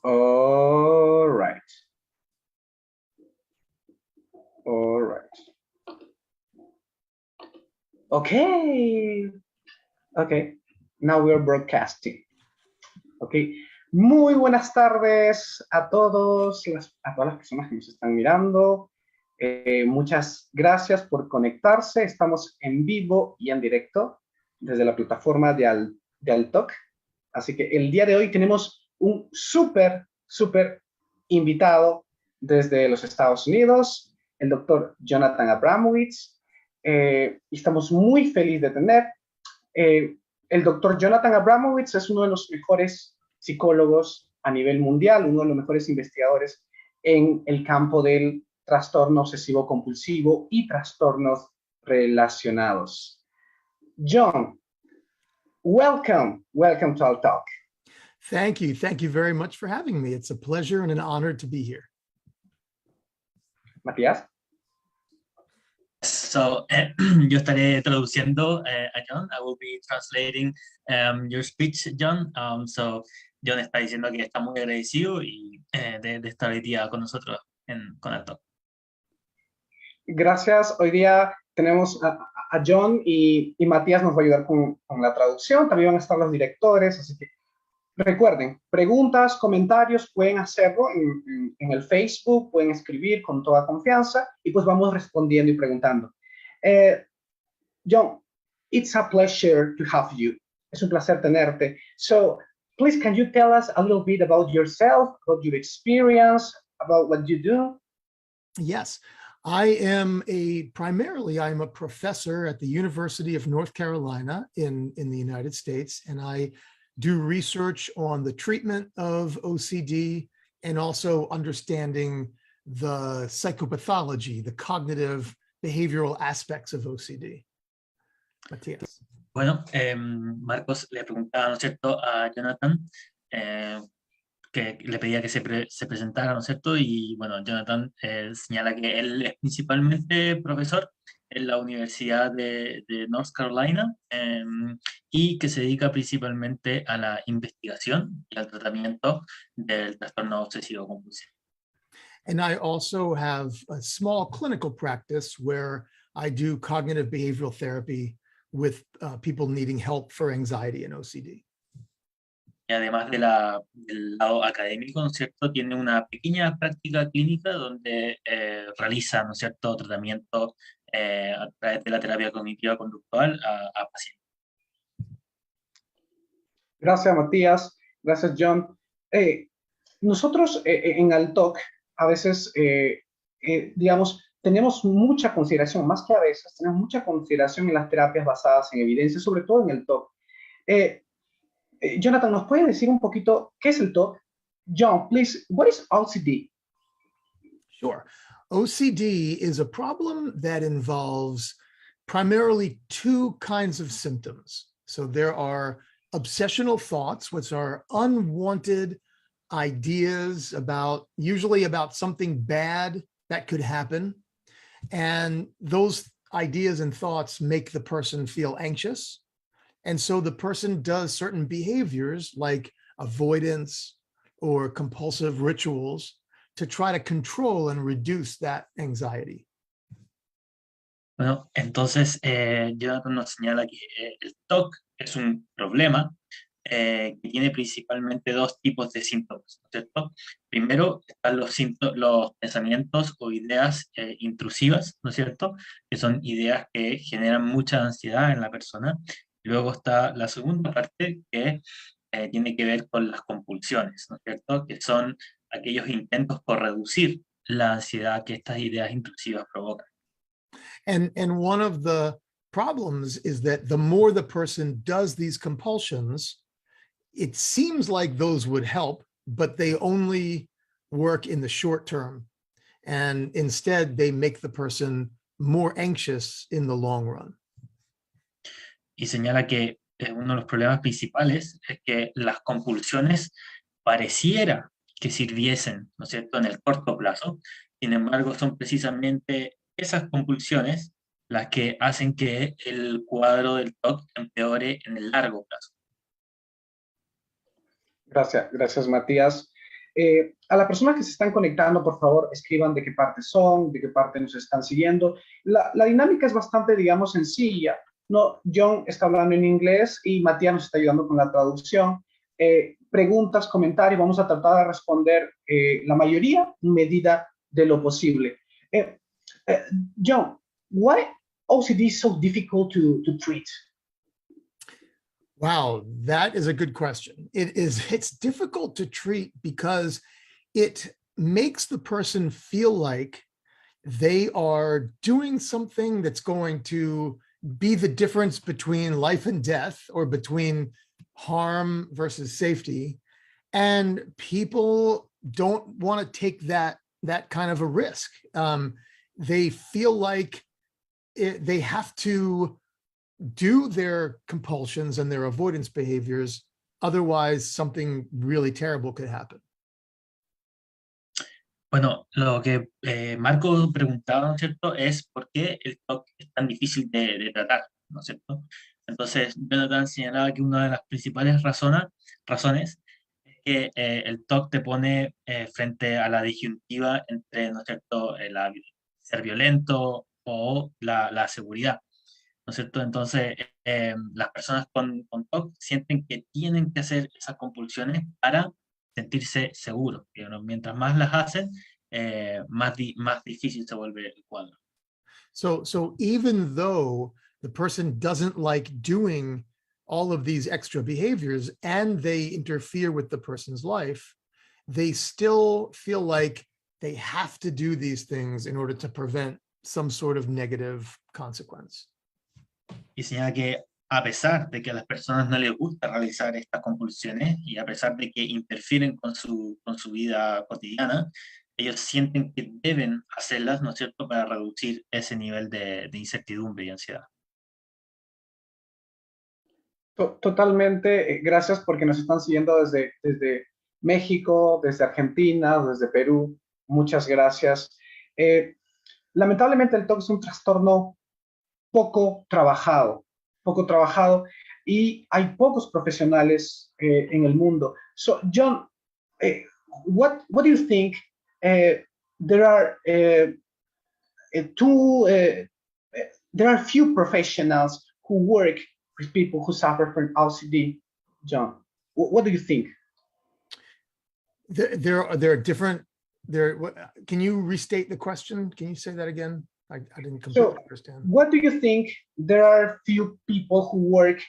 All right. All right. Okay. Okay. Now we're broadcasting. Okay. Muy buenas tardes a todos, a todas las personas que nos están mirando. Muchas gracias por conectarse. Estamos en vivo y en directo desde la plataforma de Altalk. Así que el día de hoy tenemos un súper invitado desde los Estados Unidos, el doctor Jonathan Abramowitz. Estamos muy felices de tener. El doctor Jonathan Abramowitz es uno de los mejores psicólogos a nivel mundial, uno de los mejores investigadores en el campo del trastorno obsesivo compulsivo y trastornos relacionados. John, welcome to our talk. Thank you very much for having me. It's a pleasure and an honor to be here. Matías. So, yo estaré traduciendo a John. I will be translating your speech, John. So, John está diciendo que está muy agradecido y de estar hoy día con nosotros con Altalk. Gracias. Hoy día tenemos a John y Matías nos va a ayudar con la traducción. También van a estar los directores, así que recuerden, preguntas, comentarios, pueden hacerlo en el Facebook, pueden escribir con toda confianza y pues vamos respondiendo y preguntando. John, it's a pleasure to have you. Es un placer tenerte. So, please, can you tell us a little bit about yourself, about your experience, about what you do? Yes, I'm a professor at the University of North Carolina in the United States, and I do research on the treatment of OCD and also understanding the psychopathology, the cognitive behavioral aspects of OCD. Matías. Bueno, Marcos le preguntaba, ¿no es cierto?, a Jonathan, que le pedía que se presentara, ¿no es cierto? Y bueno, Jonathan señala que él es principalmente profesor en la Universidad de North Carolina y que se dedica principalmente a la investigación y al tratamiento del trastorno obsesivo compulsivo. And I also have a small clinical practice where I do cognitive behavioral therapy with people needing help for anxiety and OCD. Y además del lado académico, ¿no es cierto?, tiene una pequeña práctica clínica donde realiza, ¿no es cierto?, tratamiento a través de la terapia cognitiva conductual a pacientes. Gracias, Matías. Gracias, John. Nosotros en Altalk a veces, digamos, tenemos mucha consideración, más que a veces, tenemos mucha consideración en las terapias basadas en evidencia, sobre todo en el TOC. Jonathan, ¿nos puede decir un poquito qué es el TOC? John, please, what is OCD? Sure. OCD is a problem that involves primarily two kinds of symptoms. So there are obsessional thoughts, which are unwanted ideas usually about something bad that could happen. And those ideas and thoughts make the person feel anxious. And so the person does certain behaviors like avoidance or compulsive rituals to try to control and reduce that anxiety. Bueno, entonces Jonathan nos señala que el TOC es un problema que tiene principalmente dos tipos de síntomas, ¿no es cierto? Primero están los pensamientos o ideas intrusivas, ¿no es cierto?, que son ideas que generan mucha ansiedad en la persona. Luego está la segunda parte que tiene que ver con las compulsiones, ¿no es cierto?, que son aquellos intentos por reducir la ansiedad que estas ideas intrusivas provocan. And one of the problems is that the more the person does these compulsions, it seems like those would help, but they only work in the short term. And instead, they make the person more anxious in the long run. Y señala que uno de los problemas principales es que las compulsiones pareciera que sirviesen, ¿no es cierto?, en el corto plazo. Sin embargo, son precisamente esas compulsiones las que hacen que el cuadro del TOC empeore en el largo plazo. Gracias Matías. A las personas que se están conectando, por favor, escriban de qué parte son, de qué parte nos están siguiendo. La dinámica es bastante, digamos, sencilla. No, John está hablando en inglés y Matías nos está ayudando con la traducción. Preguntas, comentarios, vamos a tratar de responder la mayoría en medida de lo posible. John, why OCD is so difficult to treat? Wow, that is a good question. It's difficult to treat because it makes the person feel like they are doing something that's going to be the difference between life and death, or between harm versus safety. And people don't want to take that kind of a risk. They feel like they have to do their compulsions and their avoidance behaviors, otherwise something really terrible could happen. Bueno, lo que Marco preguntaba, ¿no es cierto?, es por qué el TOC es tan difícil de tratar, ¿no es cierto? Entonces, Jonathan señalaba que una de las principales razones es que el TOC te pone frente a la disyuntiva entre, ¿no es cierto?, ser violento o la seguridad, ¿no es cierto? Entonces, las personas con TOC sienten que tienen que hacer esas compulsiones para sentirse seguros. Mientras más las hacen, más difícil se vuelve el cuadro. So even though the person doesn't like doing all of these extra behaviors and they interfere with the person's life, they still feel like they have to do these things in order to prevent some sort of negative consequence. Y señala que a pesar de que a las personas no les gusta realizar estas compulsiones y a pesar de que interfieren con su vida cotidiana, ellos sienten que deben hacerlas, ¿no es cierto?, para reducir ese nivel de incertidumbre y ansiedad. Totalmente, gracias porque nos están siguiendo desde México, desde Argentina, desde Perú. Muchas gracias. Lamentablemente el TOC es un trastorno poco trabajado y hay pocos profesionales en el mundo. So, John, what do you think? There are few professionals who work with people who suffer from OCD. John, what do you think? There are different. Can you restate the question? Can you say that again? I didn't completely understand. What do you think? There are few people who work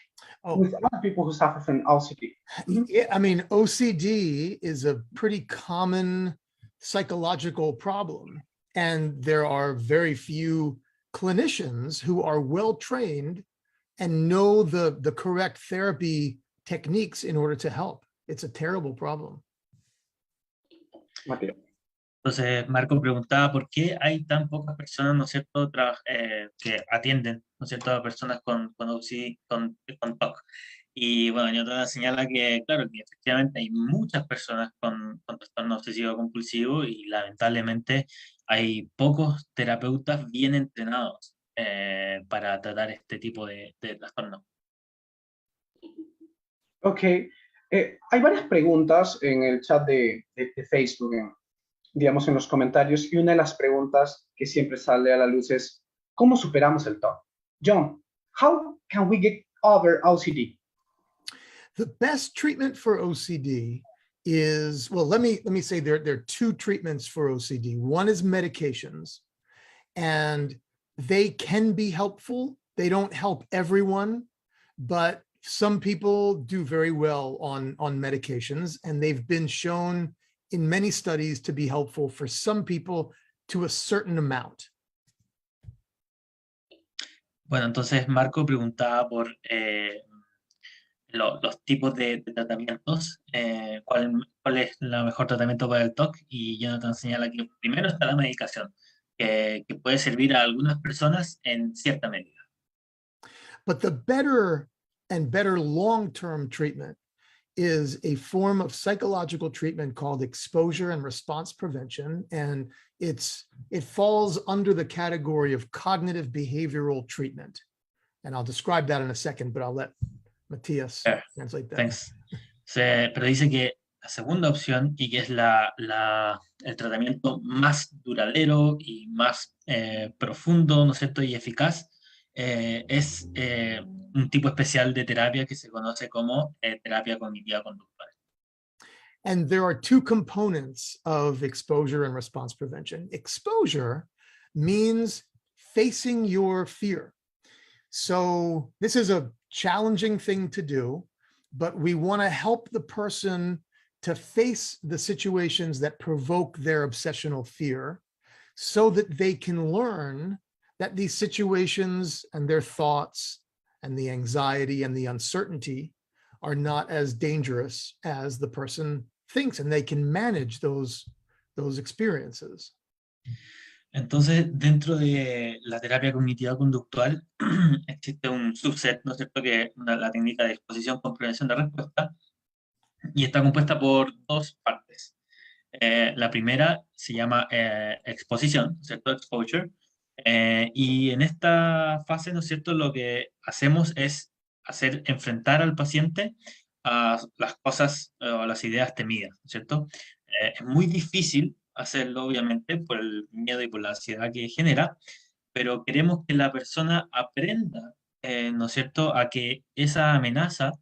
with other people who suffer from OCD. Yeah, I mean, OCD is a pretty common psychological problem, and there are very few clinicians who are well trained and know the correct therapy techniques in order to help. It's a terrible problem. Mateo. Entonces, Marco preguntaba por qué hay tan pocas personas, ¿no es cierto?, que atienden, ¿no es cierto?, a personas con OCD, con TOC. Y bueno, yo te señala que, claro, que efectivamente hay muchas personas con trastorno obsesivo compulsivo y lamentablemente hay pocos terapeutas bien entrenados para tratar este tipo de trastorno. Ok, hay varias preguntas en el chat de Facebook, digamos en los comentarios, y una de las preguntas que siempre sale a la luz es, ¿cómo superamos el TOC? John, how can we get over OCD? The best treatment for OCD is, well, let me say there are two treatments for OCD. One is medications, and they can be helpful. They don't help everyone, but some people do very well on medications, and they've been shown in many studies to be helpful for some people to a certain amount. Bueno, entonces Marco preguntaba por los tipos de tratamientos, cuál es el mejor tratamiento para el TOC, y Jonathan señala que primero está la medicación, que puede servir a algunas personas en cierta medida. But the better long-term treatment is a form of psychological treatment called exposure and response prevention, and it falls under the category of cognitive behavioral treatment. And I'll describe that in a second, but I'll let Matías translate that. Thanks. Pero dice que la segunda opción, y que es el tratamiento más duradero y más profundo, ¿no es cierto?, y eficaz, es un tipo especial de terapia que se conoce como terapia cognitiva conductual. And there are two components of exposure and response prevention. Exposure means facing your fear. So this is a challenging thing to do, but we want to help the person to face the situations that provoke their obsessional fear so that they can learn that these situations and their thoughts and the anxiety and the uncertainty are not as dangerous as the person thinks, and they can manage those experiences. Entonces, dentro de la terapia cognitiva conductual, existe un subset, ¿no es cierto?, que es la técnica de exposición con prevención de respuesta, y está compuesta por dos partes. La primera se llama exposición, ¿cierto? Exposure. Y en esta fase, ¿no es cierto?, lo que hacemos es enfrentar al paciente a las cosas o a las ideas temidas, ¿cierto? Es muy difícil hacerlo, obviamente, por el miedo y por la ansiedad que genera, pero queremos que la persona aprenda, ¿no es cierto?, a que esa amenaza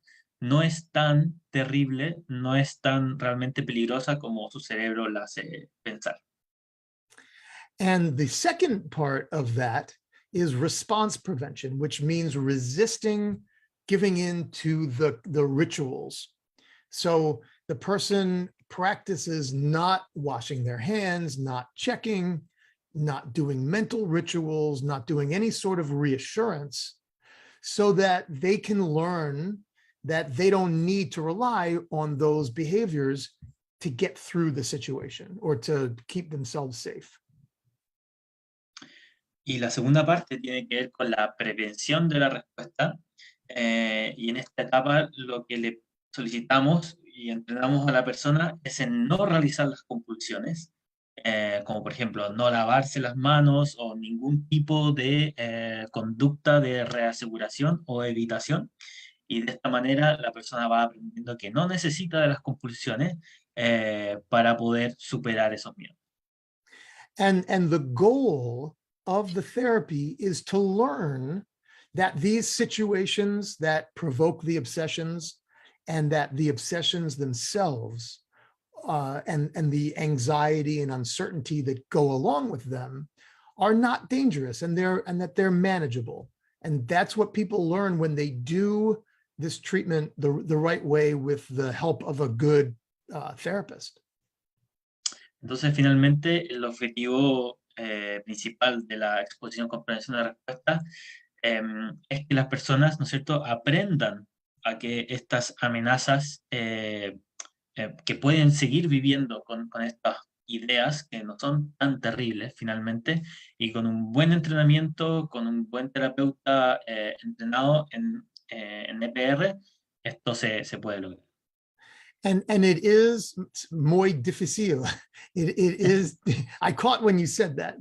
no es tan terrible, no es tan realmente peligrosa como su cerebro la hace pensar. And the second part of that is response prevention, which means resisting giving in to the rituals. So the person practices not washing their hands, not checking, not doing mental rituals, not doing any sort of reassurance, so that they can learn that they don't need to rely on those behaviors to get through the situation or to keep themselves safe. Y la segunda parte tiene que ver con la prevención de la respuesta. Y en esta etapa lo que le solicitamos y entrenamos a la persona es en no realizar las compulsiones, como por ejemplo no lavarse las manos o ningún tipo de conducta de reaseguración o evitación. Y de esta manera la persona va aprendiendo que no necesita de las compulsiones para poder superar esos miedos. And the goal of the therapy is to learn that these situations that provoke the obsessions and that the obsessions themselves and the anxiety and uncertainty that go along with them are not dangerous and that they're manageable. And that's what people learn when they do this treatment the right way with the help of a good therapist. Entonces, finalmente, el objetivo principal de la exposición con prevención de respuesta es que las personas, ¿no es cierto?, aprendan a que estas amenazas que pueden seguir viviendo con estas ideas que no son tan terribles finalmente, y con un buen entrenamiento, con un buen terapeuta entrenado en EPR, esto se puede lograr. And it is muy difícil. It is, I caught when you said that.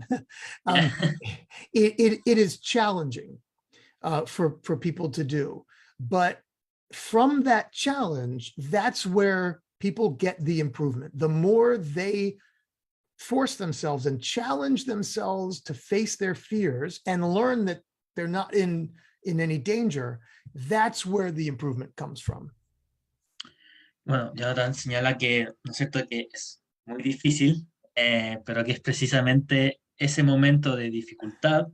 It is challenging for people to do. But from that challenge, that's where people get the improvement. The more they force themselves and challenge themselves to face their fears and learn that they're not in any danger, that's where the improvement comes from. Bueno, Jonathan señala que, ¿no es cierto?, que es muy difícil, pero que es precisamente ese momento de dificultad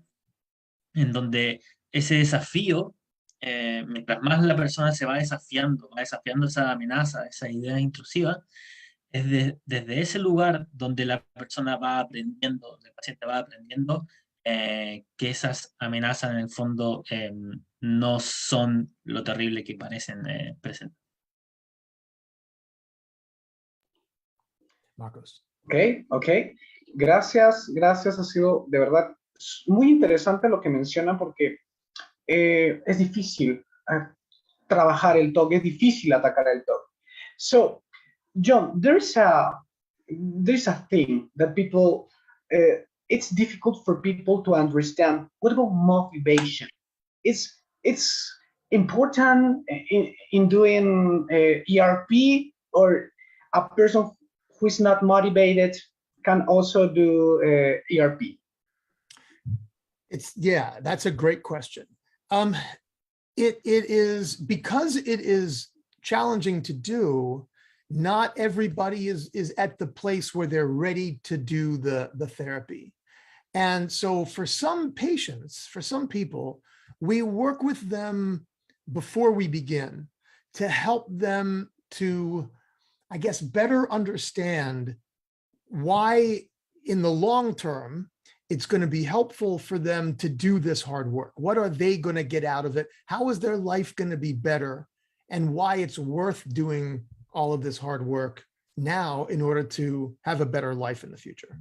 en donde ese desafío, mientras más la persona se va desafiando esa amenaza, esa idea intrusiva, es desde ese lugar donde la persona va aprendiendo, donde el paciente va aprendiendo que esas amenazas en el fondo no son lo terrible que parecen presentar. Marcos. Ok. Gracias. Ha sido de verdad muy interesante lo que mencionan porque es difícil trabajar el TOC, es difícil atacar el TOC. So, John, there's a thing that people, it's difficult for people to understand. What about motivation? It's important in doing ERP, or a person who is not motivated can also do ERP? Yeah, that's a great question. It is, because it is challenging to do, not everybody is at the place where they're ready to do the therapy. And so for some patients, for some people, we work with them before we begin to help them to, I guess, better understand why in the long term it's going to be helpful for them to do this hard work. What are they going to get out of it? How is their life going to be better? And why it's worth doing all of this hard work now in order to have a better life in the future.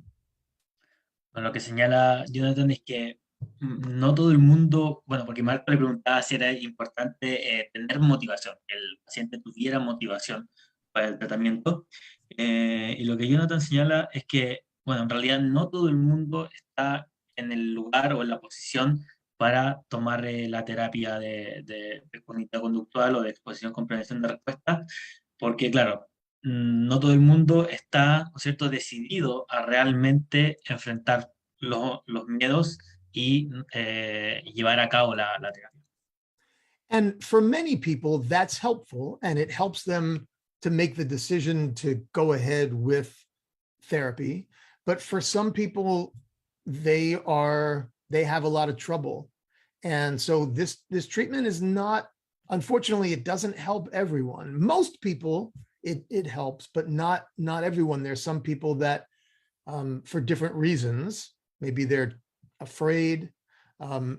Bueno, lo que señala Jonathan es que no todo el mundo, bueno, porque Marco le preguntaba si era importante tener motivación, que el paciente tuviera motivación para el tratamiento. Y lo que Jonathan señala es que, bueno, en realidad no todo el mundo está en el lugar o en la posición para tomar la terapia de cognitivo conductual o de exposición con prevención de respuesta, porque, claro, no todo el mundo está, ¿no es cierto?, decidido a realmente enfrentar los miedos y llevar a cabo la terapia. And for many people, that's helpful, and it helps them to make the decision to go ahead with therapy. But for some people, they have a lot of trouble. And so this treatment is not, unfortunately, it doesn't help everyone. Most people, it helps, but not everyone. There's some people that for different reasons, maybe they're afraid,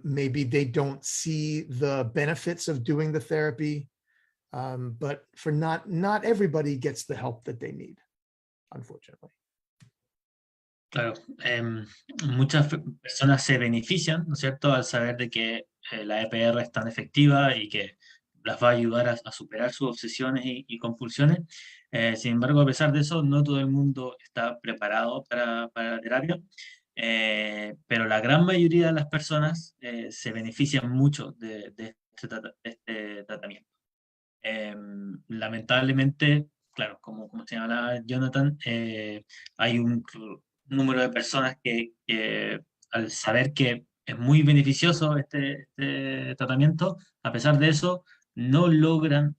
maybe they don't see the benefits of doing the therapy, but for not everybody gets the help that they need, unfortunately. Claro, muchas personas se benefician, ¿no es cierto?, al saber de que la EPR es tan efectiva y que las va a ayudar a superar sus obsesiones y compulsiones. Sin embargo, a pesar de eso, no todo el mundo está preparado para la terapia, pero la gran mayoría de las personas se benefician mucho de este tratamiento. Lamentablemente, claro, como señalaba Jonathan, hay un número de personas que al saber que es muy beneficioso este tratamiento, a pesar de eso, no logran,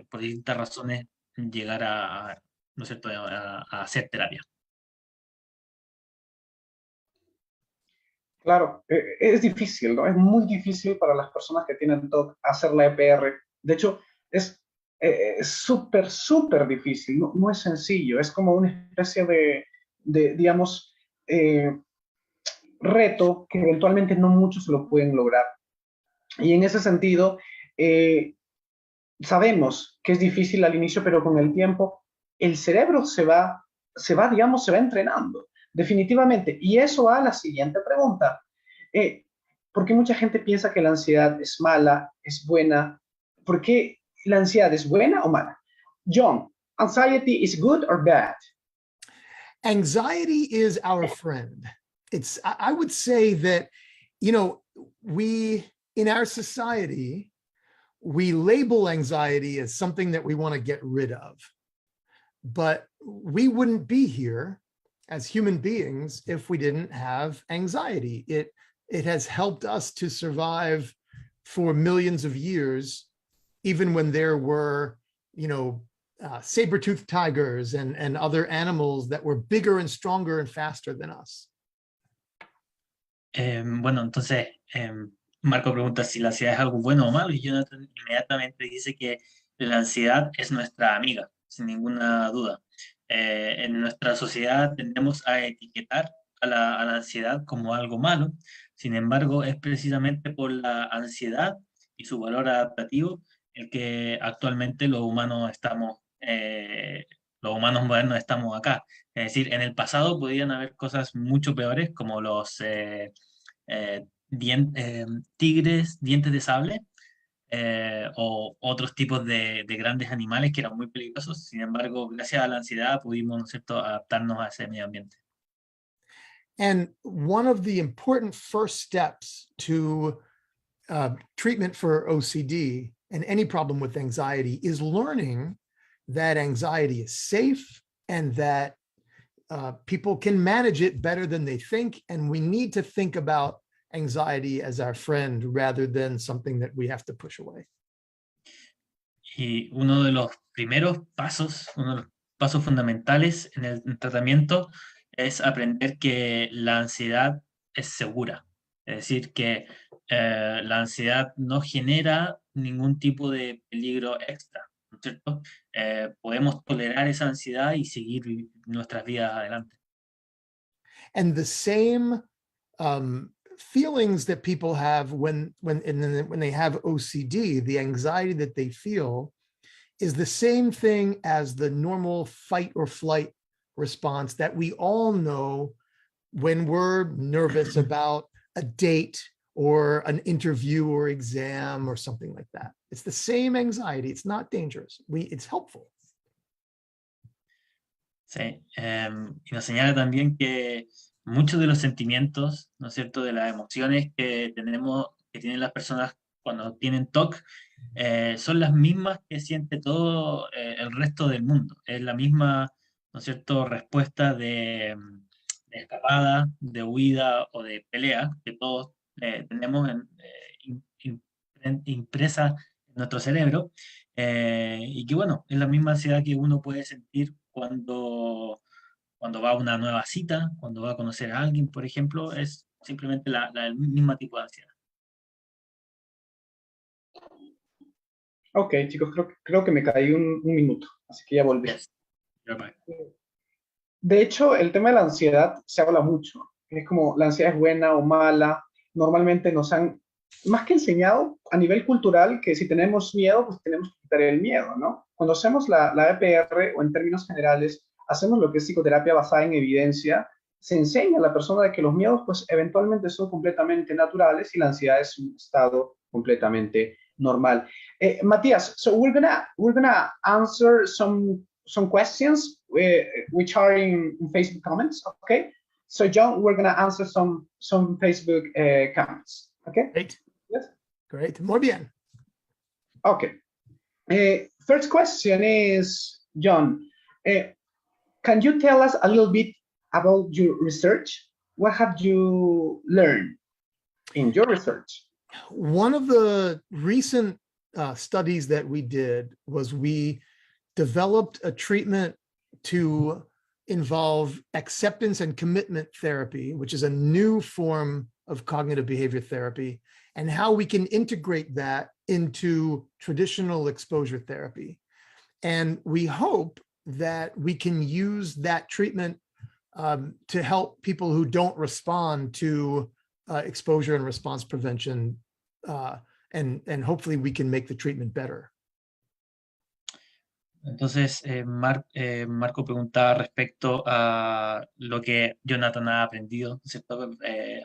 por distintas razones, llegar ¿no es cierto?, a hacer terapia. Claro, es difícil, ¿no? Es muy difícil para las personas que tienen TOC hacer la EPR. De hecho, es súper, súper difícil, no es sencillo, es como una especie de digamos, reto que eventualmente no muchos lo pueden lograr. Y en ese sentido, sabemos que es difícil al inicio, pero con el tiempo el cerebro se va entrenando, definitivamente. Y eso va a la siguiente pregunta. ¿Por qué mucha gente piensa que la ansiedad es mala, es buena? ¿Por qué la ansiedad es buena o mala? John, anxiety is good or bad? Anxiety is our friend. I would say that, we, in our society, we label anxiety as something that we want to get rid of. But we wouldn't be here as human beings if we didn't have anxiety. It has helped us to survive for millions of years, even when there were, saber-toothed tigers and other animals that were bigger and stronger and faster than us. Bueno, entonces, Marco pregunta si la ansiedad es algo bueno o malo, y Jonathan inmediatamente dice que la ansiedad es nuestra amiga, sin ninguna duda. En nuestra sociedad tendemos a etiquetar a la ansiedad como algo malo. Sin embargo, es precisamente por la ansiedad y su valor adaptativo el que actualmente los humanos modernos estamos acá. Es decir, en el pasado podían haber cosas mucho peores, como los tigres, dientes de sable, o otros tipos de grandes animales que eran muy peligrosos. Sin embargo, gracias a la ansiedad pudimos, ¿no es cierto?, adaptarnos a ese medio ambiente. And one of the important first steps to treatment for OCD and any problem with anxiety is learning that anxiety is safe and that people can manage it better than they think. And we need to think about anxiety as our friend rather than something that we have to push away. Y uno de los primeros pasos, uno de los pasos fundamentales en el tratamiento es aprender que la ansiedad es segura. Es decir, que la ansiedad no genera ningún tipo de peligro extra, ¿no es cierto? Podemos tolerar esa ansiedad y seguir nuestras vidas adelante. And the same feelings that people have when they have OCD, the anxiety that they feel is the same thing as the normal fight or flight response that we all know when we're nervous about a date or an interview or exam or something like that. It's the same anxiety. It's not dangerous. It's helpful. Sí, y nos señala también que muchos de los sentimientos, ¿no es cierto?, de las emociones que tenemos, que tienen las personas cuando tienen TOC, son las mismas que siente todo el resto del mundo. Es la misma, ¿no es cierto?, respuesta de escapada, de huida o de pelea que todos tenemos impresa en nuestro cerebro, y que bueno, es la misma ansiedad que uno puede sentir cuando va a una nueva cita, cuando va a conocer a alguien, por ejemplo, es simplemente el mismo tipo de ansiedad. Ok, chicos, creo que me caí un minuto, así que ya volví. Yes. You're back. De hecho, el tema de la ansiedad se habla mucho. Es como la ansiedad es buena o mala. Normalmente nos han, más que enseñado a nivel cultural, que si tenemos miedo, pues tenemos que quitar el miedo, ¿no? Cuando hacemos la EPR, o en términos generales, hacemos lo que es psicoterapia basada en evidencia, se enseña a la persona de que los miedos, pues eventualmente son completamente naturales y la ansiedad es un estado completamente normal. Matías, so we're gonna answer some questions which are in Facebook comments, okay? So John, we're gonna answer some Facebook comments, okay? Great. Yes. Great. Muy bien. Okay. First question is, John, can you tell us a little bit about your research? What have you learned in your research? One of the recent studies that we did was we developed a treatment to involve acceptance and commitment therapy, which is a new form of cognitive behavior therapy, and how we can integrate that into traditional exposure therapy. And we hope that we can use that treatment to help people who don't respond to exposure and response prevention, and hopefully we can make the treatment better. Entonces, Marco preguntaba respecto a lo que Jonathan ha aprendido, ¿cierto?,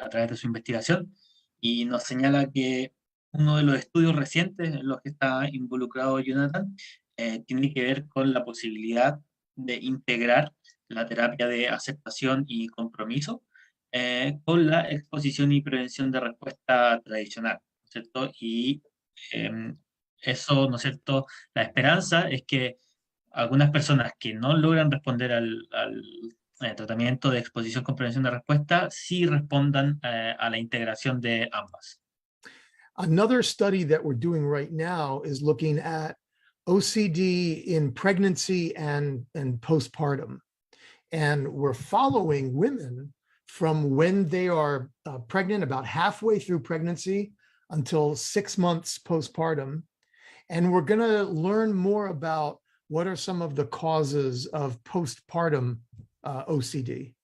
a través de su investigación, y nos señala que uno de los estudios recientes en los que está involucrado Jonathan tiene que ver con la posibilidad de integrar la terapia de aceptación y compromiso con la exposición y prevención de respuesta tradicional, ¿cierto? Y eso, ¿no es cierto?, la esperanza es que algunas personas que no logran responder al tratamiento de exposición con prevención de respuesta sí respondan a la integración de ambas. Another study that we're doing right now is looking at OCD in pregnancy and postpartum. And we're following women from when they are pregnant, about halfway through pregnancy until 6 months postpartum. And we're going to learn more about what are some of the causes of postpartum OCD.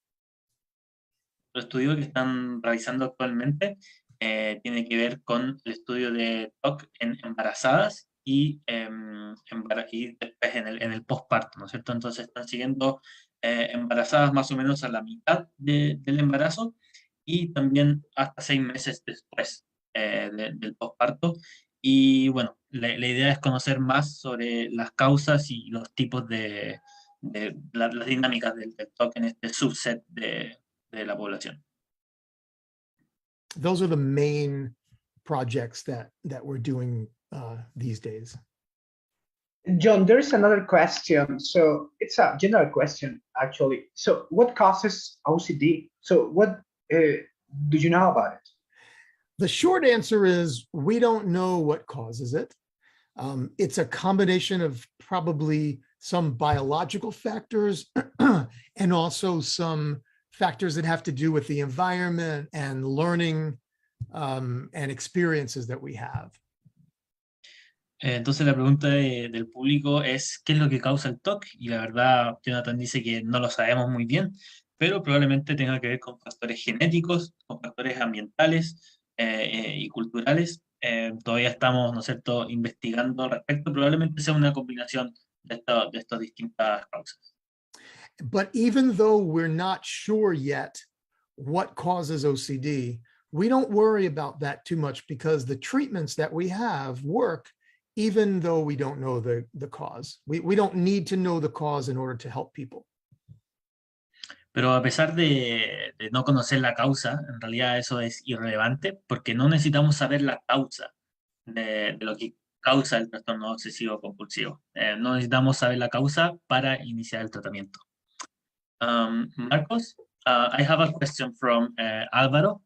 El estudio que están realizando actualmente tiene que ver con el estudio de TOC en embarazadas y después en el postparto, ¿no es cierto? Entonces están siguiendo embarazadas más o menos a la mitad del embarazo y también hasta 6 meses después del postparto. Y bueno, la idea es conocer más sobre las causas y los tipos de las dinámicas del TOC en este subset de la población. Those are the main projects that we're doing these days. John, there is another question. So it's a general question, actually. So what causes OCD? So what do you know about it? The short answer is we don't know what causes it. It's a combination of probably some biological factors and also some factors that have to do with the environment and learning and experiences that we have. Entonces la pregunta del público es ¿qué es lo que causa el TOC? Y la verdad, Jonathan dice que no lo sabemos muy bien, pero probablemente tenga que ver con factores genéticos, con factores ambientales y culturales. Todavía estamos, ¿no es cierto?, investigando al respecto. Probablemente sea una combinación de estas distintas causas. But even though we're not sure yet what causes OCD, we don't worry about that too much because the treatments that we have work even though we don't know the cause. We don't need to know the cause in order to help people. Pero a pesar de no conocer la causa, en realidad eso es irrelevante porque no necesitamos saber la causa de lo que causa el trastorno obsesivo compulsivo. No necesitamos saber la causa para iniciar el tratamiento. Marcos, I have a question from Álvaro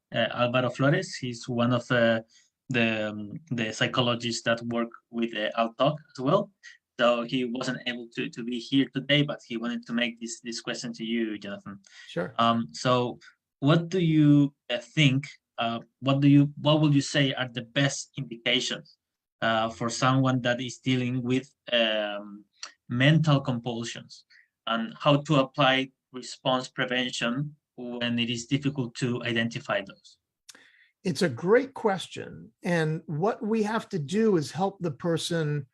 Flores. He's one of the psychologists that work with Altalk as well. So he wasn't able to be here today, but he wanted to make this question to you, Jonathan. Sure. So what do you think, what would you say are the best indications for someone that is dealing with mental compulsions and how to apply response prevention when it is difficult to identify those? It's a great question. And what we have to do is help the person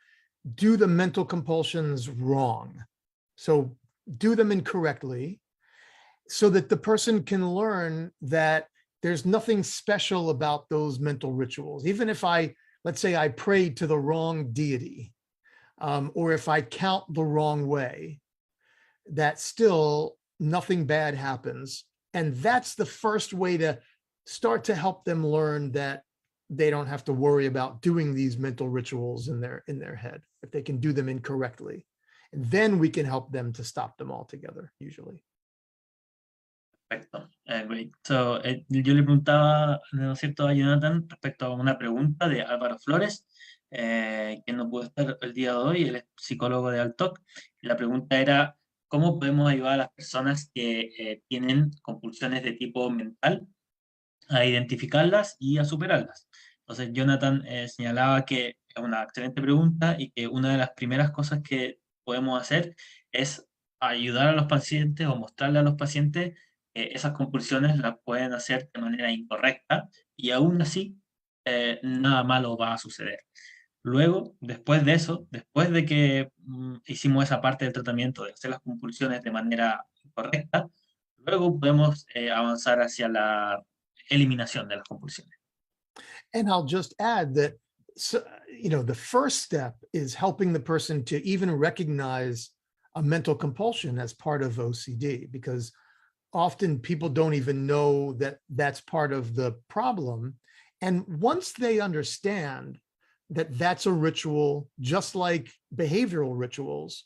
do the mental compulsions wrong. So do them incorrectly so that the person can learn that there's nothing special about those mental rituals. Even if let's say I prayed to the wrong deity, or if I count the wrong way, that still nothing bad happens. And that's the first way to start to help them learn that they don't have to worry about doing these mental rituals in their head, if they can do them incorrectly. And then we can help them to stop them altogether, usually. Perfecto. Great. So, yo le preguntaba, ¿no es cierto?, a Jonathan respecto a una pregunta de Álvaro Flores, que no pudo estar el día de hoy, él es psicólogo de Altalk. La pregunta era, ¿cómo podemos ayudar a las personas que tienen compulsiones de tipo mental a identificarlas y a superarlas? Entonces, Jonathan señalaba que es una excelente pregunta y que una de las primeras cosas que podemos hacer es ayudar a los pacientes o mostrarle a los pacientes que esas compulsiones las pueden hacer de manera incorrecta y aún así nada malo va a suceder. Luego, después de eso, después de que hicimos esa parte del tratamiento de hacer las compulsiones de manera incorrecta, luego podemos avanzar hacia la eliminación de las compulsiones. And I'll just add that, the first step is helping the person to even recognize a mental compulsion as part of OCD, because often people don't even know that that's part of the problem. And once they understand that that's a ritual, just like behavioral rituals,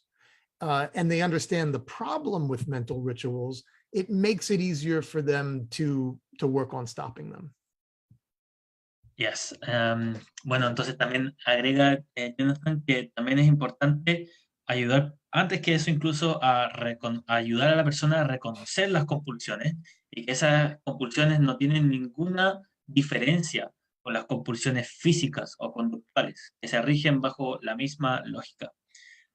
and they understand the problem with mental rituals, it makes it easier for them to work on stopping them. Yes. Bueno, entonces también agrega Jonathan que también es importante ayudar, antes que eso incluso, a ayudar a la persona a reconocer las compulsiones y que esas compulsiones no tienen ninguna diferencia con las compulsiones físicas o conductuales, que se rigen bajo la misma lógica.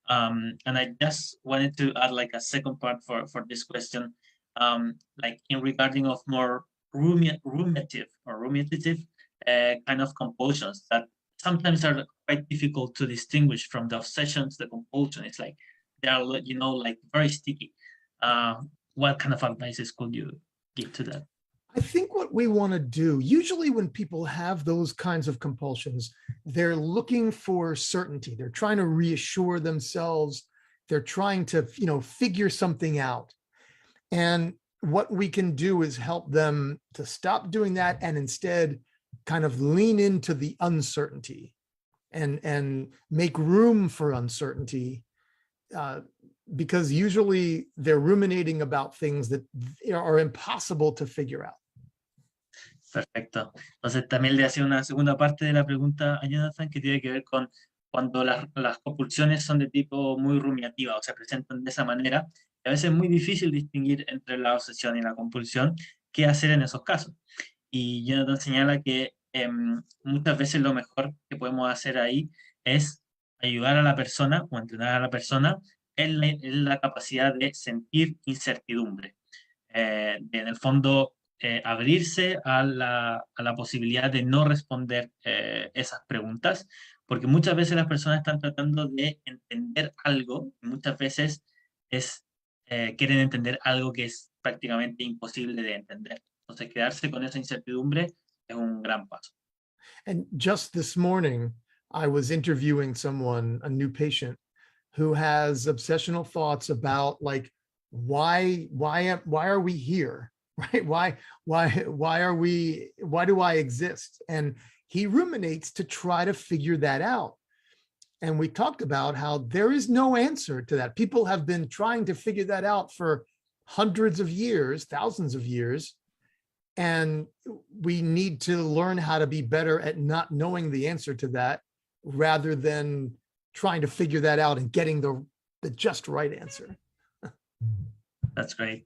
And I just wanted to add like a second part for this question, like in regarding of more ruminative kind of compulsions that sometimes are quite difficult to distinguish from the obsessions, the compulsion. It's like they are, like very sticky. What kind of advices could you give to that? I think what we want to do, usually when people have those kinds of compulsions, they're looking for certainty. They're trying to reassure themselves. They're trying to, figure something out. And what we can do is help them to stop doing that and instead kind of lean into the uncertainty and make room for uncertainty, because usually they're ruminating about things that are impossible to figure out. Perfecto. Entonces también le hacía una segunda parte de la pregunta a Jonathan que tiene que ver con cuando las compulsiones son de tipo muy rumiativa o se presentan de esa manera. A veces es muy difícil distinguir entre la obsesión y la compulsión. ¿Qué hacer en esos casos? Y Jonathan señala que muchas veces lo mejor que podemos hacer ahí es ayudar a la persona o entrenar a la persona en la capacidad de sentir incertidumbre. En el fondo, abrirse a la posibilidad de no responder esas preguntas, porque muchas veces las personas están tratando de entender algo, y muchas veces quieren entender algo que es prácticamente imposible de entender. Entonces, quedarse con esa incertidumbre es un gran paso. And just this morning, I was interviewing someone, a new patient, who has obsessional thoughts about like, why are we here? Right? Why do I exist? And he ruminates to try to figure that out. And we talked about how there is no answer to that. People have been trying to figure that out for hundreds of years, thousands of years. And we need to learn how to be better at not knowing the answer to that rather than trying to figure that out and getting the just right answer. That's great.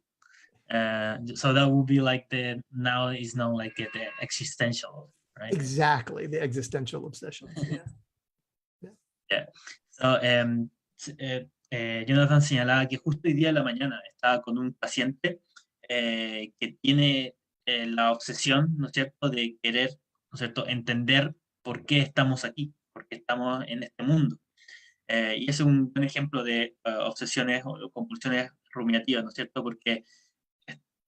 So that would be like now is known like the existential, right? Exactly, the existential obsession. Yeah. So, Jonathan señalaba que justo hoy día en la mañana estaba con un paciente que tiene la obsesión, ¿no es cierto?, de querer, ¿no es cierto?, entender por qué estamos aquí, por qué estamos en este mundo. Y ese es un buen ejemplo de obsesiones o compulsiones rumiativas, ¿no es cierto?, porque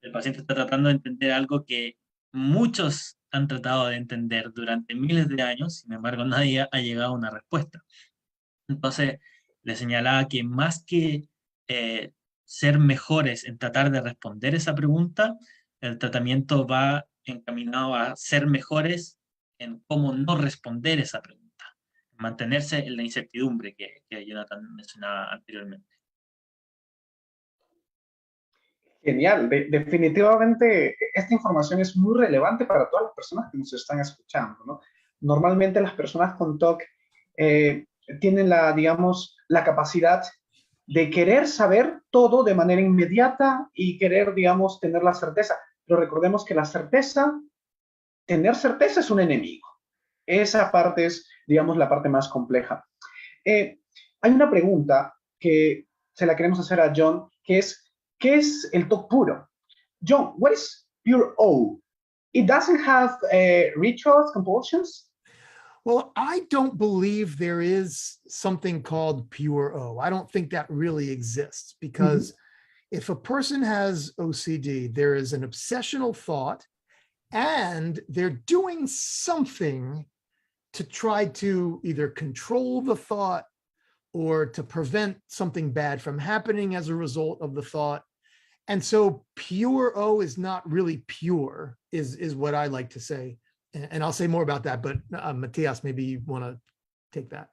el paciente está tratando de entender algo que muchos han tratado de entender durante miles de años, sin embargo nadie ha llegado a una respuesta. Entonces le señalaba que más que ser mejores en tratar de responder esa pregunta, el tratamiento va encaminado a ser mejores en cómo no responder esa pregunta, mantenerse en la incertidumbre que Jonathan mencionaba anteriormente. Genial, definitivamente esta información es muy relevante para todas las personas que nos están escuchando, ¿no? Normalmente las personas con TOC tienen la capacidad de querer saber todo de manera inmediata y querer, digamos, tener la certeza. Pero recordemos que tener certeza es un enemigo. Esa parte es, digamos, la parte más compleja. Hay una pregunta que se la queremos hacer a John, que es, ¿qué es el TOC puro? John, what is pure O? It doesn't have rituals, compulsions? Well, I don't believe there is something called pure O. I don't think that really exists because if a person has OCD, there is an obsessional thought and they're doing something to try to either control the thought or to prevent something bad from happening as a result of the thought. And so pure O is not really pure, is what I like to say. And I'll say more about that, but Matías, maybe you want to take that.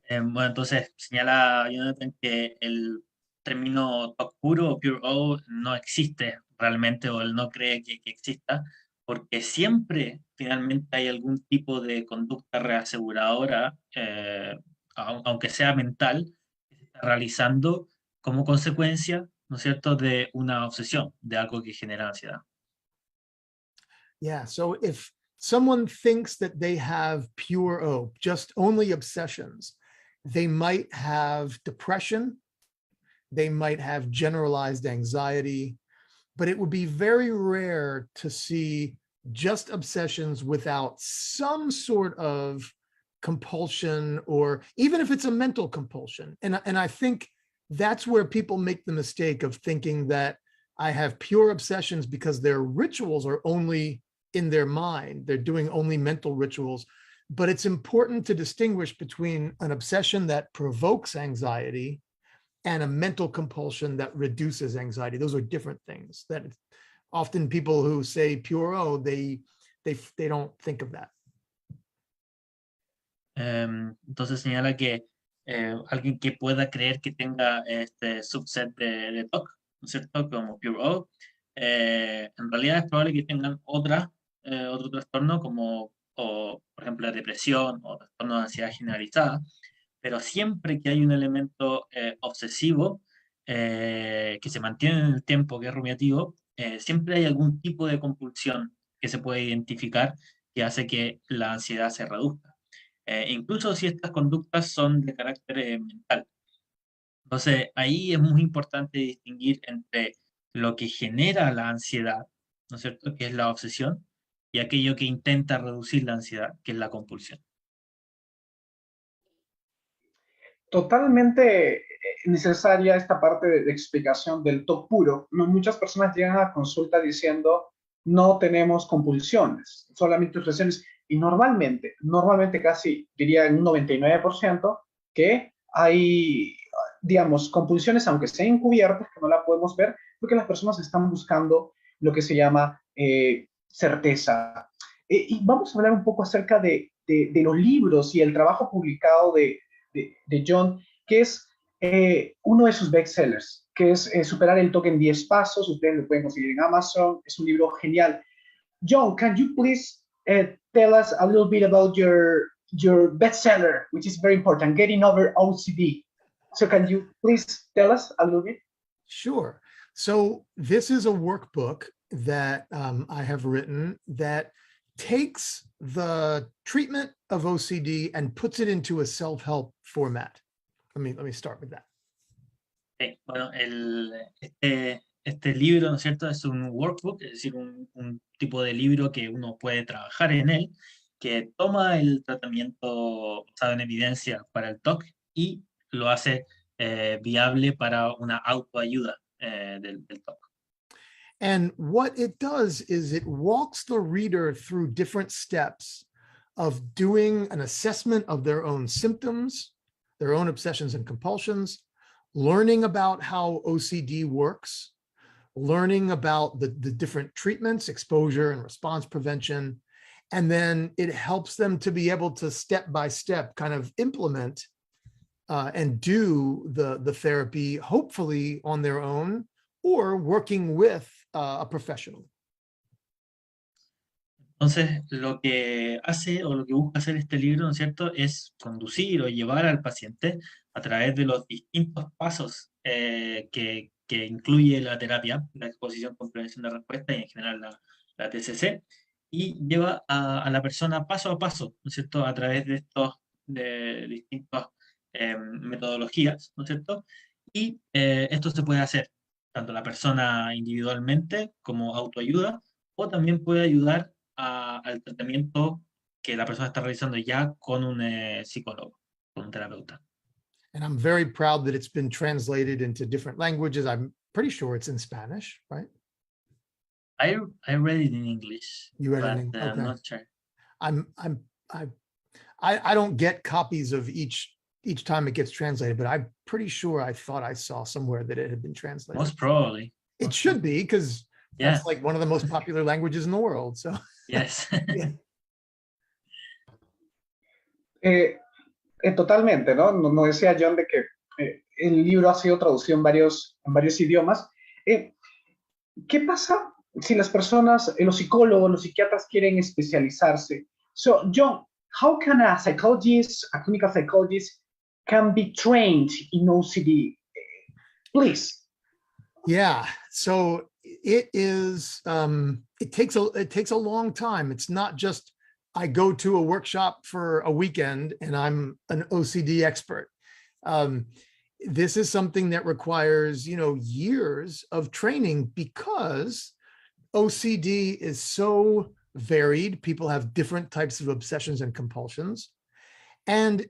Bueno, entonces señala Jonathan que el término TOC puro o pure O no existe realmente, o él no cree que exista, porque siempre finalmente hay algún tipo de conducta reaseguradora, aunque sea mental, que se está realizando como consecuencia, ¿no es cierto?, de una obsesión, de algo que genera ansiedad. Yeah, so if someone thinks that they have pure O, just only obsessions, they might have depression, they might have generalized anxiety, but it would be very rare to see just obsessions without some sort of compulsion, or even if it's a mental compulsion. And I think that's where people make the mistake of thinking that I have pure obsessions because their rituals are only in their mind. They're doing only mental rituals. But it's important to distinguish between an obsession that provokes anxiety and a mental compulsion that reduces anxiety. Those are different things. That often people who say pure O, they they don't think of that. Entonces señala que alguien que pueda creer que tenga este subset de TOC, ¿no es cierto? Como Pure O, en realidad es probable que tengan otro trastorno como, por ejemplo, la depresión o trastorno de ansiedad generalizada, pero siempre que hay un elemento obsesivo que se mantiene en el tiempo, que es rumiativo, siempre hay algún tipo de compulsión que se puede identificar que hace que la ansiedad se reduzca. Incluso si estas conductas son de carácter mental. Entonces, ahí es muy importante distinguir entre lo que genera la ansiedad, ¿no es cierto?, que es la obsesión, y aquello que intenta reducir la ansiedad, que es la compulsión. Totalmente necesaria esta parte de explicación del TOC puro. Muchas personas llegan a consulta diciendo no tenemos compulsiones, solamente obsesiones. Y normalmente casi diría en un 99% que hay, digamos, compulsiones, aunque sean encubiertas, que no la podemos ver, porque las personas están buscando lo que se llama certeza. Y vamos a hablar un poco acerca de los libros y el trabajo publicado de John, que es uno de sus bestsellers, que es Superar el TOC en 10 pasos. Ustedes lo pueden conseguir en Amazon. Es un libro genial. John, can you please tell us a little bit about your bestseller, which is very important, Getting Over OCD? So can you please tell us a little bit? Sure. So this is a workbook that I have written that takes the treatment of OCD and puts it into a self-help format. Let me start with that. Bueno, este libro, ¿no es cierto?, es un workbook, es decir, un tipo de libro que uno puede trabajar en él, que toma el tratamiento basado en evidencia para el TOC y lo hace viable para una autoayuda del TOC. And what it does is it walks the reader through different steps of doing an assessment of their own symptoms, their own obsessions and compulsions, learning about how OCD works, learning about the different treatments, exposure and response prevention, and then it helps them to be able to step by step kind of implement and do the therapy, hopefully on their own or working with a professional. Entonces, lo que hace o lo que busca hacer este libro, ¿no es cierto?, es conducir o llevar al paciente a través de los distintos pasos que incluye la terapia, la exposición con prevención de respuesta y en general la TCC, y lleva a la persona paso a paso, ¿no es cierto?, a través de distintas metodologías, ¿no es cierto?, y esto se puede hacer tanto la persona individualmente como autoayuda, o también puede ayudar al tratamiento que la persona está realizando ya con un psicólogo, con un terapeuta. And I'm very proud that it's been translated into different languages. I'm pretty sure it's in Spanish, right? I read it in English. You read it in English? Okay. I'm not sure. I don't get copies of each time it gets translated, but I'm pretty sure I thought I saw somewhere that it had been translated. Most probably. It should be, because that's like one of the most popular languages in the world. So yes. Yeah. Totalmente, ¿no? Nos decía John de que el libro ha sido traducido en varios idiomas. ¿Qué pasa si las personas, los psicólogos, los psiquiatras quieren especializarse? So, John, how can a psychologist, a clinical psychologist, can be trained in OCD? Please. Yeah, so it is. It takes a long time. It's not just I go to a workshop for a weekend and I'm an OCD expert. This is something that requires, years of training, because OCD is so varied. People have different types of obsessions and compulsions, and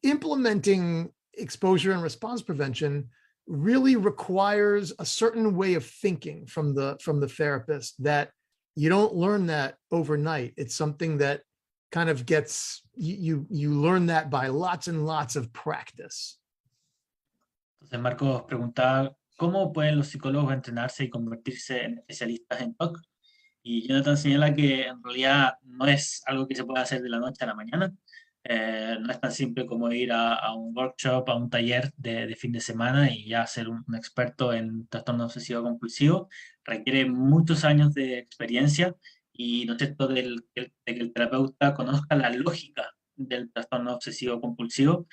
implementing exposure and response prevention really requires a certain way of thinking from the therapist that you don't learn that overnight. It's something that kind of gets, you learn that by lots and lots of practice. Entonces Marcos preguntaba, ¿cómo pueden los psicólogos entrenarse y convertirse en especialistas en TOC? Y Jonathan señala que en realidad no es algo que se pueda hacer de la noche a la mañana. No es tan simple como ir a un workshop, a un taller de fin de semana y ya ser un experto en trastorno obsesivo compulsivo. Requiere muchos años de experiencia y, ¿no es cierto?, de que el terapeuta conozca la lógica del trastorno obsesivo compulsivo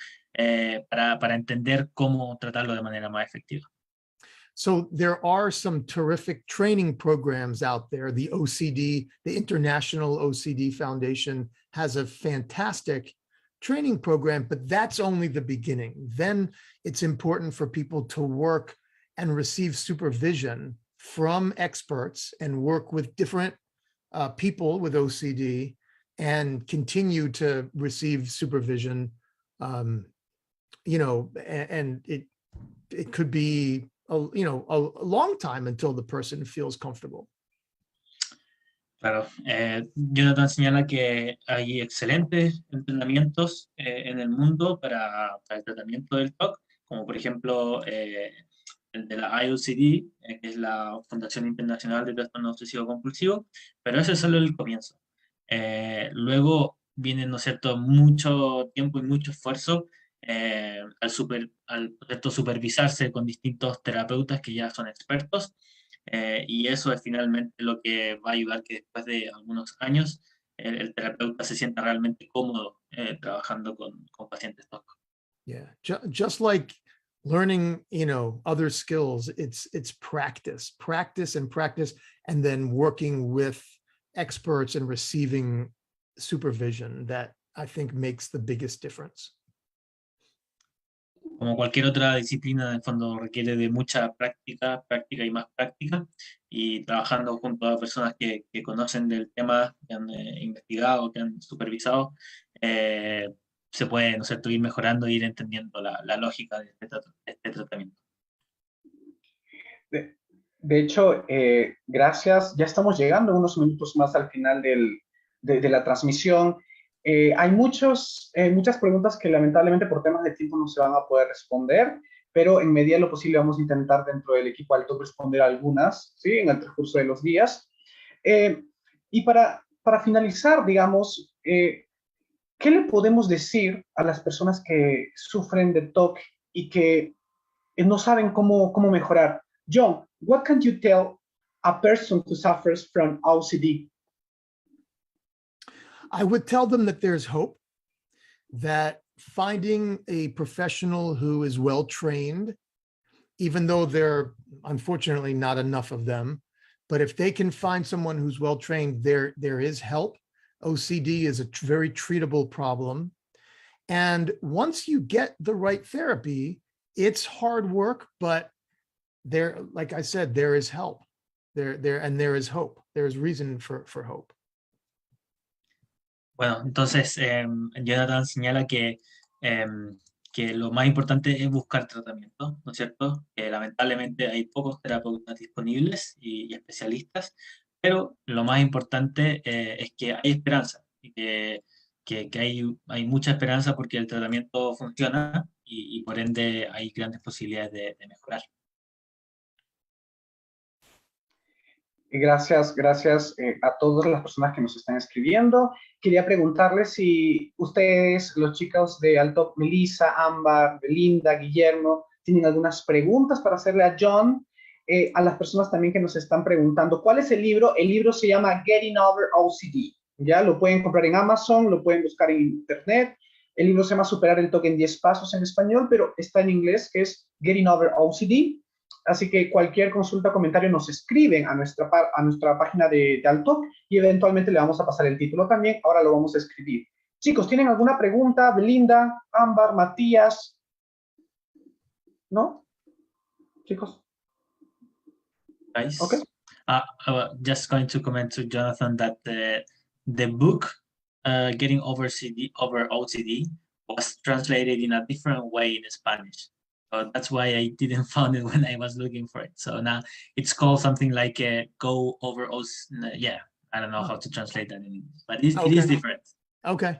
para entender cómo tratarlo de manera más efectiva. So there are some terrific training programs out there. The OCD, the International OCD Foundation has a fantastic training program, but that's only the beginning. Then it's important for people to work and receive supervision from experts and work with different people with OCD and continue to receive supervision. And it could be a long time until the person feels comfortable. Claro, Jonathan señala que hay excelentes entrenamientos en el mundo para el tratamiento del TOC, como por ejemplo el de la IOCD, que es la Fundación Internacional de Trastorno Obsesivo Compulsivo, pero ese es solo el comienzo. Luego viene, ¿no es cierto?, mucho tiempo y mucho esfuerzo al supervisarse con distintos terapeutas que ya son expertos, y eso es finalmente lo que va a ayudar que después de algunos años el terapeuta se sienta realmente cómodo trabajando con pacientes TOC. Yeah, just like learning, other skills, it's practice, and then working with experts and receiving supervision that I think makes the biggest difference. Como cualquier otra disciplina, en el fondo requiere de mucha práctica y más práctica, y trabajando junto a personas que conocen del tema, que han investigado, que han supervisado, se puede, ¿no es cierto?, ir mejorando e ir entendiendo la lógica de este tratamiento. De hecho, gracias. Ya estamos llegando unos minutos más al final de la transmisión. Hay muchas preguntas que lamentablemente por temas de tiempo no se van a poder responder, pero en medida de lo posible vamos a intentar dentro del equipo Alto responder algunas, ¿sí?, en el transcurso de los días. Y para finalizar, digamos, ¿qué le podemos decir a las personas que sufren de TOC y que no saben cómo mejorar? John, what can you tell a person who suffers from OCD? I would tell them that there's hope, that finding a professional who is well trained, even though there are unfortunately not enough of them, but if they can find someone who's well trained, there is help. OCD is a very treatable problem. And once you get the right therapy, it's hard work, but there, like I said, there is help. There is hope. There is reason for hope. Bueno, entonces Jonathan señala que lo más importante es buscar tratamiento, ¿no es cierto? Que lamentablemente hay pocos terapeutas disponibles y especialistas, pero lo más importante es que hay esperanza, y que hay mucha esperanza porque el tratamiento funciona y por ende hay grandes posibilidades de mejorar. Gracias a todas las personas que nos están escribiendo. Quería preguntarles si ustedes, los chicos de Alto, Melissa, Ámbar, Belinda, Guillermo, tienen algunas preguntas para hacerle a John. A las personas también que nos están preguntando, ¿cuál es el libro? El libro se llama Getting Over OCD. Ya lo pueden comprar en Amazon, lo pueden buscar en internet. El libro se llama Superar el TOC en 10 pasos en español, pero está en inglés, que es Getting Over OCD. Así que cualquier consulta o comentario nos escriben a nuestra página de Alto y eventualmente le vamos a pasar el título también. Ahora lo vamos a escribir. Chicos, ¿tienen alguna pregunta? Belinda, Ámbar, Matías. ¿No? Chicos. Nice. Okay. Just going to comment to Jonathan that the book Getting Over OCD was translated in a different way in Spanish. So that's why I didn't find it when I was looking for it. So now it's called something like Go Over OCD. Yeah, I don't know how to translate that in English, but it is different. Okay.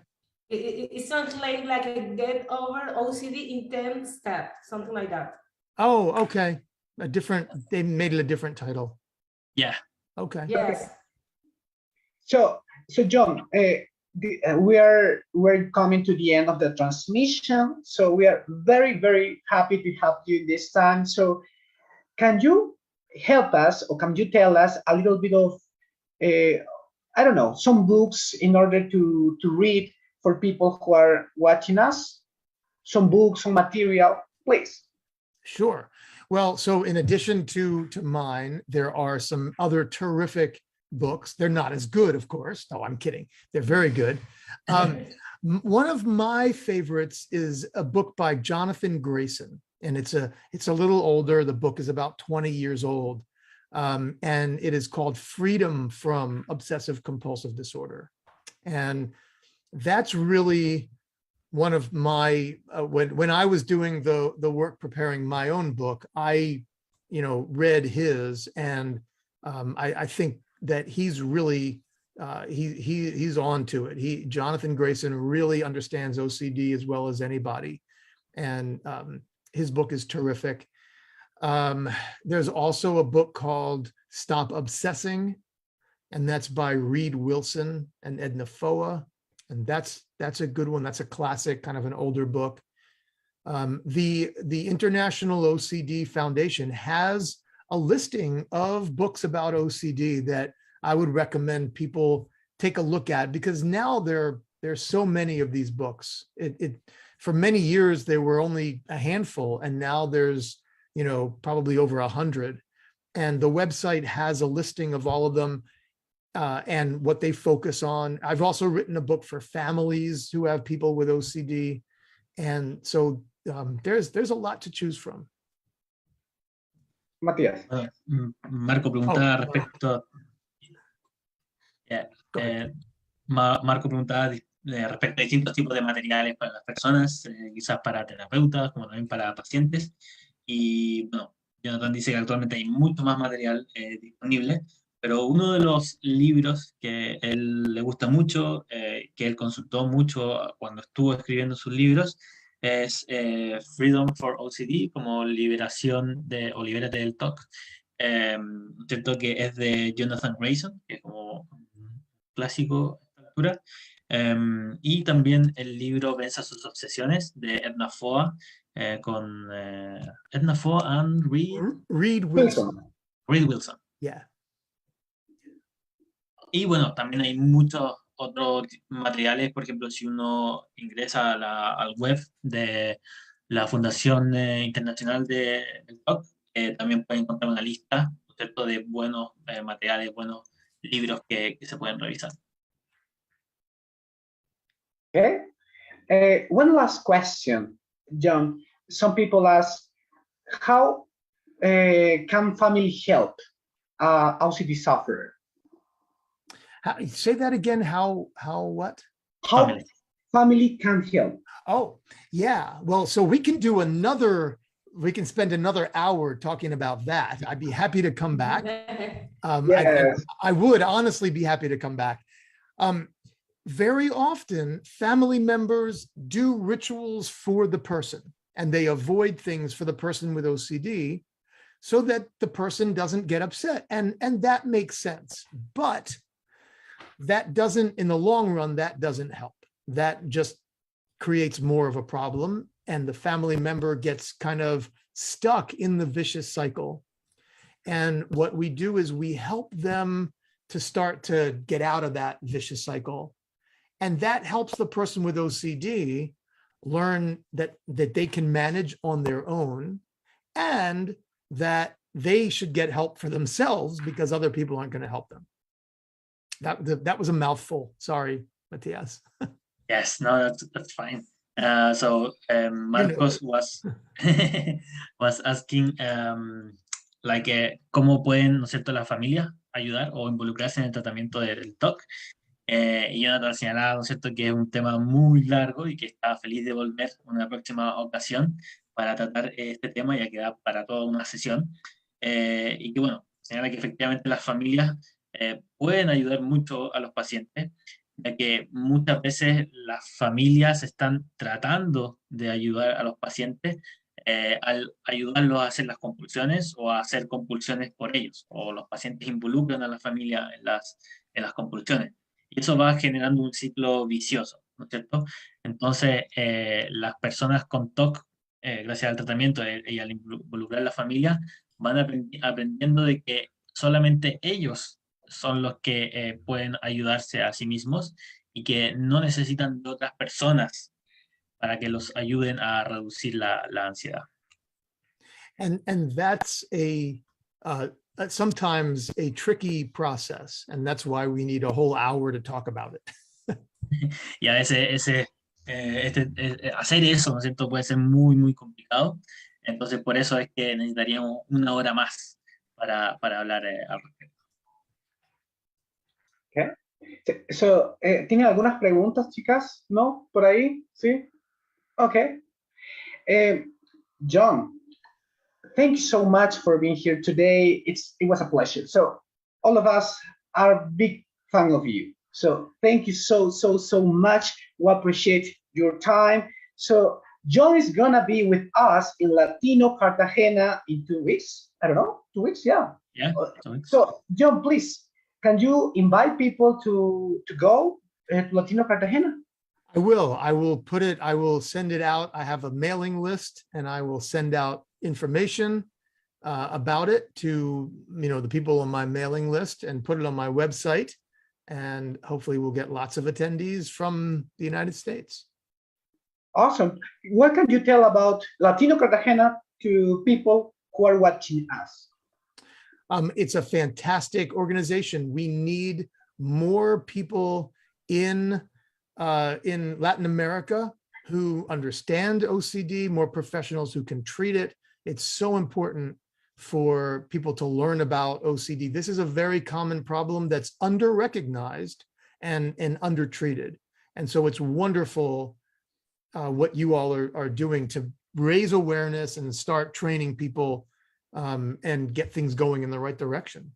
It sounds like a Get Over OCD in 10 steps, something like that. Oh, okay. They made it a different title. Yeah. Okay. Yes. So John, we're coming to the end of the transmission. So we are very, very happy to have you this time. So can you help us, or can you tell us a little bit of, I don't know, some books in order to read for people who are watching us? Some books, some material, please. Sure. Well, so in addition to mine, there are some other terrific books. They're not as good, of course. No, I'm kidding. They're very good. One of my favorites is a book by Jonathan Grayson, and it's a little older. The book is about 20 years old, and it is called Freedom from Obsessive Compulsive Disorder. And that's really one of my, when I was doing the work preparing my own book, I, read his, and I think that he's really, he's on to it. Jonathan Grayson really understands OCD as well as anybody. And his book is terrific. There's also a book called Stop Obsessing, and that's by Reed Wilson and Edna Foa. And that's a good one. That's a classic, kind of an older book. The International OCD Foundation has a listing of books about OCD that I would recommend people take a look at, because now there's so many of these books. For many years there were only a handful, and now there's probably over 100. And the website has a listing of all of them. And what they focus on. I've also written a book for families who have people with OCD. And so there's a lot to choose from. Matías. Marco preguntaba respecto Marco preguntaba respecto a distintos tipos de materiales para las personas, quizás para terapeutas, como también para pacientes. Y bueno, Jonathan dice que actualmente hay mucho más material disponible. Pero uno de los libros que él le gusta mucho, que él consultó mucho cuando estuvo escribiendo sus libros, es Freedom for OCD, como liberación o libérate del TOC, ¿cierto? Que es de Jonathan Grayson, que es como un clásico a esta altura. Y también el libro Venza sus obsesiones, de Edna Foa, con Edna Foa and Reed Wilson. Reed Wilson. Yeah. Y bueno, también hay muchos otros materiales. Por ejemplo, si uno ingresa al web de la Fundación Internacional del TOC, también puede encontrar una lista, ¿cierto?, de buenos materiales, buenos libros que se pueden revisar. Okay. One last question, John. Some people ask, how can family help OCD sufferer? Say that again. How what? How family can help? Oh, yeah. Well, so we can spend another hour talking about that. I'd be happy to come back. Yes. I would honestly be happy to come back. Very often, family members do rituals for the person, and they avoid things for the person with OCD so that the person doesn't get upset. And that makes sense. But that doesn't, in the long run, that doesn't help. That just creates more of a problem, and the family member gets kind of stuck in the vicious cycle. And what we do is we help them to start to get out of that vicious cycle. And that helps the person with OCD learn that they can manage on their own, and that they should get help for themselves because other people aren't going to help them. That was a mouthful. Sorry, Matías. Yes, no, that's fine. So Marcos was asking cómo pueden, ¿no es cierto?, las familias ayudar o involucrarse en el tratamiento del TOC. Y Jonathan señalaba, ¿no es cierto?, que es un tema muy largo y que está feliz de volver en una próxima ocasión para tratar este tema, ya que da para toda una sesión. Y que bueno, señala que efectivamente las familias pueden ayudar mucho a los pacientes, ya que muchas veces las familias están tratando de ayudar a los pacientes al ayudarlos a hacer las compulsiones o a hacer compulsiones por ellos, o los pacientes involucran a la familia las compulsiones. Y eso va generando un ciclo vicioso, ¿no es cierto? Entonces, las personas con TOC, gracias al tratamiento y al involucrar a la familia, van aprendiendo de que solamente ellos son los que pueden ayudarse a sí mismos y que no necesitan de otras personas para que los ayuden a reducir la ansiedad. And that's sometimes a tricky process, and that's why we need a whole hour to talk about it. Y a veces hacer eso, ¿no es cierto?, puede ser muy, muy complicado. Entonces, por eso es que necesitaríamos una hora más para hablar al respecto. Okay. So, ¿tienen algunas preguntas, chicas? ¿No? ¿Por ahí? ¿Sí? Okay. John, thank you so much for being here today. It was a pleasure. So, all of us are big fan of you. So, thank you so much. We appreciate your time. So, John is gonna be with us in Latino Cartagena in 2 weeks. I don't know, 2 weeks, yeah. Yeah. So, John, please, can you invite people to go to Latino Cartagena? I will. I will send it out. I have a mailing list, and I will send out information about it to the people on my mailing list and put it on my website. And hopefully we'll get lots of attendees from the United States. Awesome. What can you tell about Latino Cartagena to people who are watching us? It's a fantastic organization. We need more people in Latin America who understand OCD, more professionals who can treat it. It's so important for people to learn about OCD. This is a very common problem that's under-recognized and undertreated. And so it's wonderful what you all are doing to raise awareness and start training people and get things going in the right direction.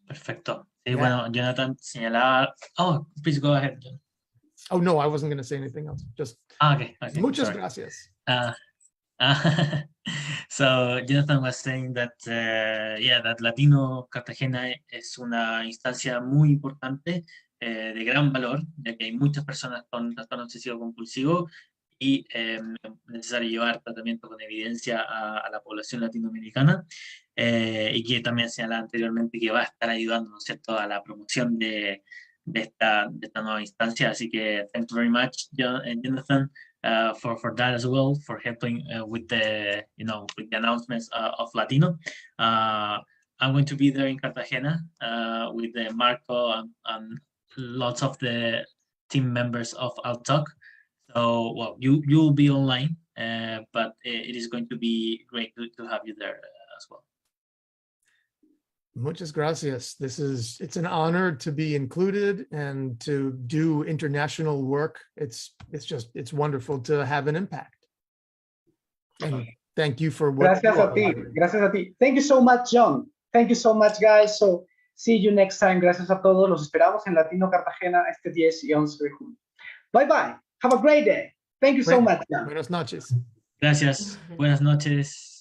Perfecto. Sí, bueno, Jonathan señalaba... Oh, please go ahead, John. Oh, no, I wasn't going to say anything else. Just okay. Muchas Sorry. gracias. So Jonathan was saying that, that Latino Cartagena es una instancia muy importante, de gran valor, ya que hay muchas personas con trastorno obsesivo compulsivo y es necesario llevar tratamiento con evidencia a la población latinoamericana, y que también señalaba anteriormente que va a estar ayudando, ¿no es cierto?, a la promoción de esta nueva instancia. Así que thank you very much, Jonathan, for that as well, for helping with the with the announcements of Latino. I'm going to be there in Cartagena with Marco and lots of the team members of ALTalk. So, well, you'll be online, but it is going to be great to have you there as well. Muchas gracias. It's an honor to be included and to do international work. It's wonderful to have an impact. And thank you for what. Gracias a ti. Thank you so much, John. Thank you so much, guys. So see you next time. Gracias a todos. Los esperamos en Latino Cartagena este 10 y 11 de junio. Bye bye. Have a great day. Thank you so much, John. Buenas noches. Gracias. Buenas noches.